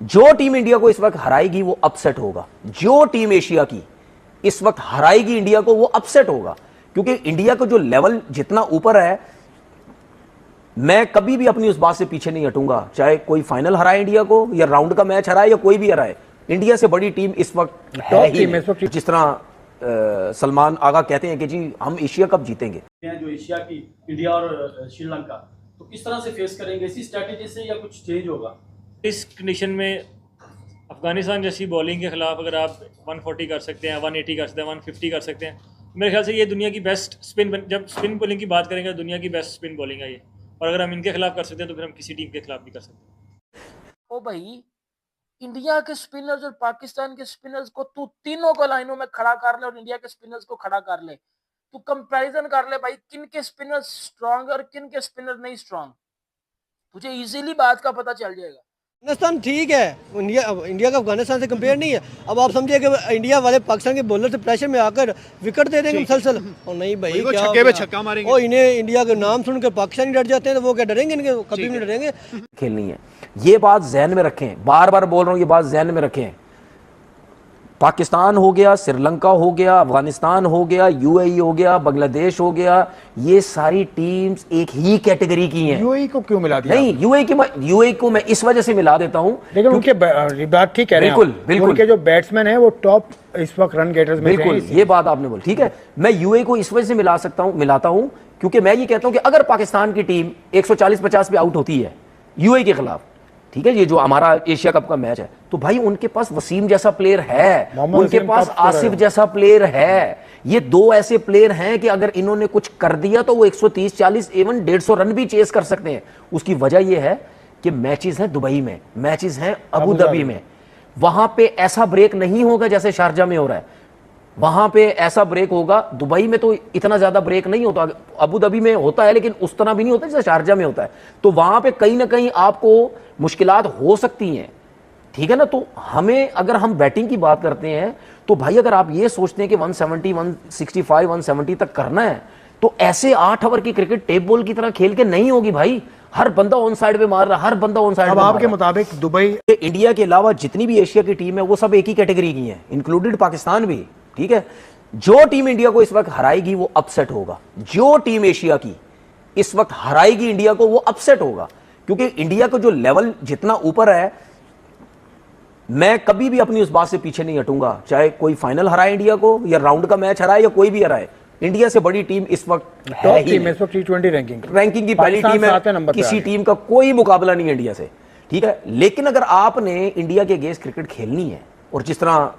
जो team India को इस वक्त हराएगी वो अपसेट होगा। जो टीम एशिया की इस वक्त हराएगी इंडिया को वो अपसेट होगा, क्योंकि इंडिया का जो लेवल जितना ऊपर है, मैं कभी भी अपनी उस बात से पीछे नहीं हटूंगा, चाहे कोई फाइनल हराए इंडिया को या राउंड का मैच हराए या कोई भी हराए, इंडिया से बड़ी टीम इस वक्त है ही नहीं। जिस तरह सलमान आगा कहते हैं कि जी हम एशिया कप जीतेंगे, जो एशिया की इंडिया और श्रीलंका, तो किस तरह से फेस करेंगे, इसी स्ट्रेटेजी से या कुछ चेंज होगा? इस कंडीशन में अफगानिस्तान जैसी बॉलिंग के खिलाफ अगर आप 140 कर सकते हैं, 180 कर सकते हैं, 150 कर सकते हैं, मेरे ख्याल से ये दुनिया की बेस्ट जब स्पिन बॉलिंग की बात करेंगे दुनिया की बेस्ट स्पिन बॉलिंग है ये। और अगर हम इनके खिलाफ कर सकते हैं तो फिर हम किसी टीम के खिलाफ भी कर सकते हैं। ओ भाई, इंडिया के स्पिनर्स और पाकिस्तान के स्पिनर्स को तू तीनों को लाइनों में खड़ा कर ले और इंडिया के स्पिनर्स को खड़ा कर ले, तू कंपैरिजन कर ले भाई, किन के स्पिनर्स स्ट्रांग और किन के स्पिनर नहीं स्ट्रांग, तुझे इजीली बात का पता चल जाएगा। अफगानिस्तान ठीक है, इंडिया का अफगानिस्तान से कंपेयर नहीं है। अब आप समझिए कि इंडिया वाले पाकिस्तान के बॉलर से प्रेशर में आकर विकेट दे देंगे मुसलसल, और नहीं भाई क्या छक्के पे छक्का मारेंगे। और इन्हें इंडिया के नाम सुनकर पाकिस्तानी डर जाते हैं, तो वो क्या डरेंगे? इनके कभी नहीं डरेंगे। खेलनी है, ये बात ज़हन में रखें, बार बार बोल रहा हूं, ये बात ज़हन में रखें। पाकिस्तान हो गया, श्रीलंका हो गया, अफगानिस्तान हो गया, यूएई हो गया, बांग्लादेश हो गया, ये सारी टीम्स एक ही कैटेगरी की हैं। यूएई को क्यों मिला दिया? नहीं, यूएई को मैं इस वजह से मिला देता हूं, लेकिन उनके बात ठीक कह रहे हैं, बिल्कुल उनके जो बैट्समैन हैं वो टॉप इस वक्त रन गेटर्स में बिल्कुल, ये बात आपने बोली ठीक है। मैं यूएई को इस वजह से मिलाता हूं क्योंकि मैं ये कहता हूं कि अगर पाकिस्तान की टीम 140-50 पे आउट होती है यूएई के खिलाफ, ठीक है, ये जो हमारा एशिया कप का मैच है, तो भाई उनके पास वसीम जैसा प्लेयर है, उनके पास आसिफ जैसा प्लेयर है। ये दो ऐसे प्लेयर हैं कि अगर इन्होंने कुछ कर दिया तो वो 130, 40, इवन 150 रन भी चेस कर सकते हैं। उसकी वजह ये है कि मैचेस हैं दुबई में, मैचेस हैं अबू धाबी में, वहां पे ऐसा ब्रेक नहीं होगा जैसे शारजा में हो रहा है। वहां पे ऐसा ब्रेक होगा, दुबई में तो इतना ज्यादा ब्रेक नहीं होता, अबू धाबी में होता है लेकिन उस तरह भी नहीं होता जैसे शारजा में होता है। तो वहां पे कहीं ना कहीं आपको मुश्किलात हो सकती हैं, ठीक है ना। तो हमें, अगर हम बैटिंग की बात करते हैं तो भाई अगर आप ये सोचते हैं कि 170, 165, 170 तक करना है, तो ऐसे 8 ओवर की क्रिकेट टेप बॉल की तरह खेल के नहीं होगी भाई। हर बंदा ऑन साइड पे मार रहा, हर बंदा ऑन साइड। अब आपके मुताबिक दुबई, इंडिया के अलावा जितनी भी एशिया की टीम है वो सब एक ही कैटेगरी की है, इंक्लूडेड पाकिस्तान भी, ठीक है। जो टीम इंडिया को इस वक्त हराएगी वो अपसेट होगा। जो टीम एशिया की इस वक्त हराएगी इंडिया को वो अपसेट होगा, क्योंकि इंडिया का जो लेवल जितना ऊपर है, मैं कभी भी अपनी उस बात से पीछे नहीं हटूंगा, चाहे कोई फाइनल हराए इंडिया को या राउंड का मैच हराए या कोई भी हराए, इंडिया से बड़ी टीम इस वक्त है ही नहीं। T20 रैंकिंग की पहली टीम है, किसी टीम का कोई मुकाबला नहीं है इंडिया से, ठीक है। लेकिन अगर आपने इंडिया के अगेंस्ट क्रिकेट खेलनी है, और जिस तरह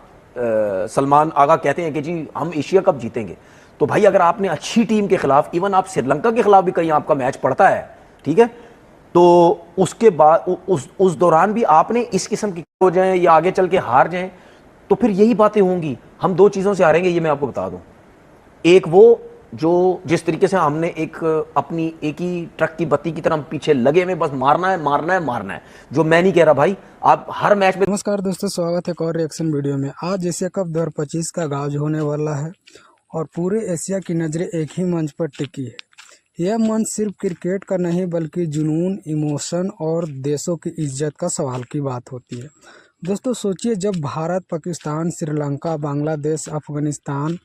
सलमान आगा कहते हैं कि जी हम एशिया कप जीतेंगे, तो भाई अगर आपने अच्छी टीम के खिलाफ, इवन आप श्रीलंका के खिलाफ भी कहीं आपका मैच पड़ता है, ठीक है, तो उसके बाद उस दौरान भी आपने इस किस्म की हो जाए या आगे चल के हार जाएं, तो फिर यही बातें होंगी। हम दो चीजों से हारेंगे, ये मैं आपको बता दूं। एक वो जो जिस तरीके से हमने अपनी एक ही ट्रक की बत्ती की तरह पीछे लगे में बस मारना है मारना है मारना है, जो मैं नहीं कह रहा भाई, आप हर मैच में। नमस्कार दोस्तों, स्वागत है एक और रिएक्शन वीडियो में। आज एशिया कप 2025 का आगाज होने वाला है और पूरे एशिया की नज़रें एक ही मंच पर टिकी है। यह मंच सिर्फ क्रिकेट का नहीं बल्कि जुनून, इमोशन और देशों की इज्जत का सवाल की बात होती है। दोस्तों सोचिए, जब भारत, पाकिस्तान, श्रीलंका, बांग्लादेश, अफगानिस्तान,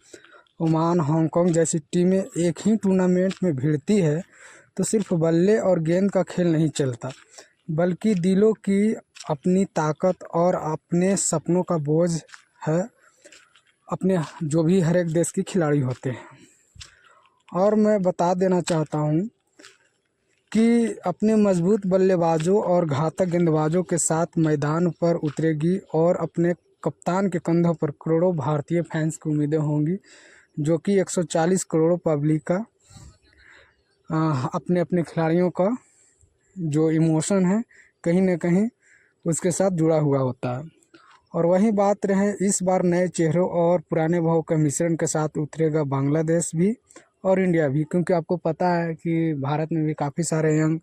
ओमान, हांगकांग जैसी टीमें एक ही टूर्नामेंट में भिड़ती है, तो सिर्फ बल्ले और गेंद का खेल नहीं चलता, बल्कि दिलों की अपनी ताकत और अपने सपनों का बोझ है, अपने जो भी हर एक देश के खिलाड़ी होते हैं। और मैं बता देना चाहता हूं कि अपने मजबूत बल्लेबाजों और घातक गेंदबाजों के साथ मैदान पर उतरेगी और अपने कप्तान के कंधों पर करोड़ों भारतीय फैंस की उम्मीदें होंगी, जो कि 140 करोड़ पब्लिक का अपने अपने खिलाड़ियों का जो इमोशन है कहीं ना कहीं उसके साथ जुड़ा हुआ होता है। और वही बात रहे, इस बार नए चेहरों और पुराने भावों के मिश्रण के साथ उतरेगा बांग्लादेश भी और इंडिया भी, क्योंकि आपको पता है कि भारत में भी काफ़ी सारे यंग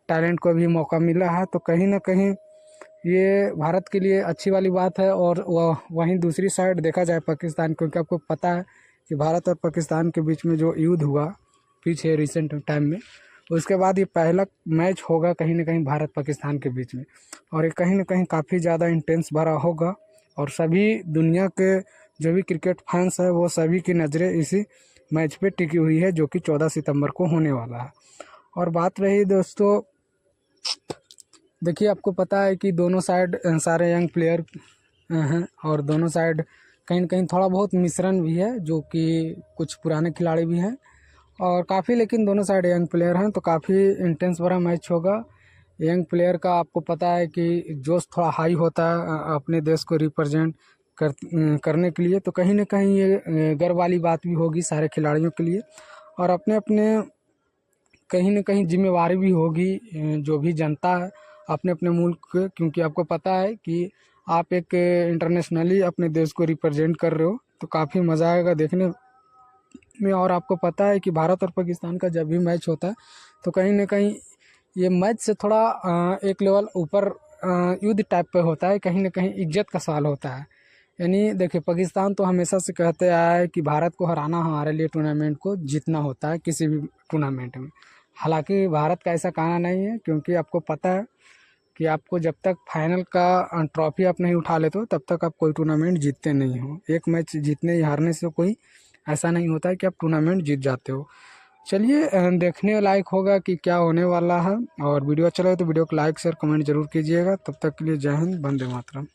टैलेंट को भी मौका मिला है, तो कहीं ना कहीं ये भारत के लिए अच्छी वाली बात है। और वहीं दूसरी साइड देखा जाए पाकिस्तान, क्योंकि आपको पता है कि भारत और पाकिस्तान के बीच में जो युद्ध हुआ पीछे रिसेंट टाइम में, उसके बाद ये पहला मैच होगा कहीं ना कहीं भारत पाकिस्तान के बीच में, और ये कहीं ना कहीं काफ़ी ज़्यादा इंटेंस भरा होगा। और सभी दुनिया के जो भी क्रिकेट फैंस है वो सभी की नज़रें इसी मैच पे टिकी हुई है, जो कि 14 सितंबर को होने वाला है। और बात रही दोस्तों, देखिए आपको पता है कि दोनों साइड सारे यंग प्लेयर हैं, और दोनों साइड कहीं ना कहीं थोड़ा बहुत मिश्रण भी है, जो कि कुछ पुराने खिलाड़ी भी हैं और काफ़ी, लेकिन दोनों साइड यंग प्लेयर हैं, तो काफ़ी इंटेंस भरा मैच होगा। यंग प्लेयर का आपको पता है कि जोश थोड़ा हाई होता है अपने देश को रिप्रेजेंट करने के लिए, तो कहीं ना कहीं ये गर्व वाली बात भी होगी सारे खिलाड़ियों के लिए, और अपने अपने कहीं ना कहीं जिम्मेवारी भी होगी जो भी जनता है अपने अपने मुल्क के, क्योंकि आपको पता है कि आप एक इंटरनेशनली अपने देश को रिप्रेजेंट कर रहे हो, तो काफ़ी मज़ा आएगा देखने में। और आपको पता है कि भारत और पाकिस्तान का जब भी मैच होता है तो कहीं ना कहीं ये मैच से थोड़ा एक लेवल ऊपर युद्ध टाइप पे होता है, कहीं ना कहीं इज्जत का सवाल होता है। यानी देखिए, पाकिस्तान तो हमेशा से कहते आया है कि भारत को हराना हमारे लिए टूर्नामेंट को जीतना होता है किसी भी टूर्नामेंट में। हालांकि भारत का ऐसा कहना नहीं है, क्योंकि आपको पता है कि आपको जब तक फाइनल का ट्रॉफी आप नहीं उठा लेते हो तब तक आप कोई टूर्नामेंट जीतते नहीं हो। एक मैच जीतने या हारने से कोई ऐसा नहीं होता है कि आप टूर्नामेंट जीत जाते हो। चलिए देखने लायक होगा कि क्या होने वाला है, और वीडियो अच्छा लगे तो वीडियो को लाइक शेयर कमेंट जरूर कीजिएगा। तब तक के लिए जय हिंद, वंदे मातरम।